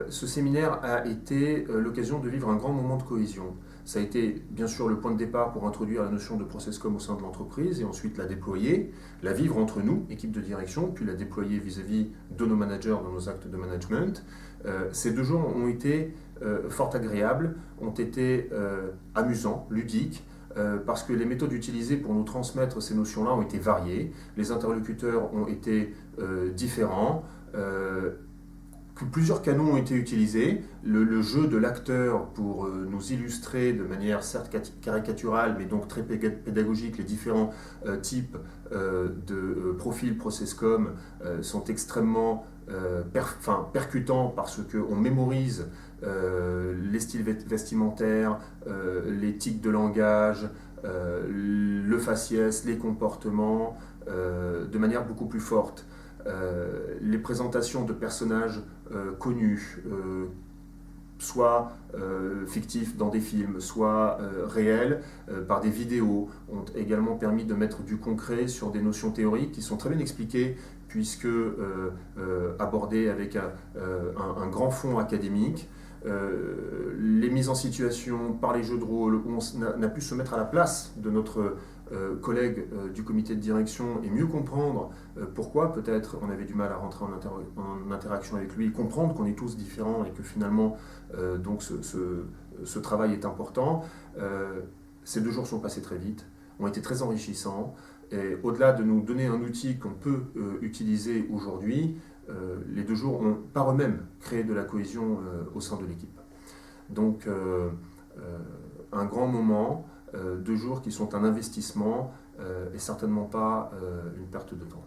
Ce séminaire a été l'occasion de vivre un grand moment de cohésion. Ça a été bien sûr le point de départ pour introduire la notion de processcom au sein de l'entreprise et ensuite la déployer, la vivre entre nous, équipe de direction, puis la déployer vis-à-vis de nos managers dans nos actes de management. Ces 2 jours ont été fort agréables, ont été amusants, ludiques, parce que les méthodes utilisées pour nous transmettre ces notions-là ont été variées, les interlocuteurs ont été différents, plusieurs canons ont été utilisés. Le jeu de l'acteur pour nous illustrer de manière certes caricaturale, mais donc très pédagogique, les différents types de profils processcom sont extrêmement percutants parce qu'on mémorise les styles vestimentaires, les tics de langage, le faciès, les comportements, de manière beaucoup plus forte. Les présentations de personnages connus, soit fictifs dans des films, soit réels, par des vidéos, ont également permis de mettre du concret sur des notions théoriques qui sont très bien expliquées, puisque abordées avec un grand fond académique. Les mises en situation par les jeux de rôle, où on a pu se mettre à la place de notre collègue du comité de direction et mieux comprendre pourquoi peut-être on avait du mal à rentrer en interaction avec lui, comprendre qu'on est tous différents et que finalement donc ce travail est important. Ces 2 jours sont passés très vite, ont été très enrichissants, et au-delà de nous donner un outil qu'on peut utiliser aujourd'hui, les 2 jours ont par eux-mêmes créé de la cohésion au sein de l'équipe. Donc un grand moment, 2 jours qui sont un investissement et certainement pas une perte de temps.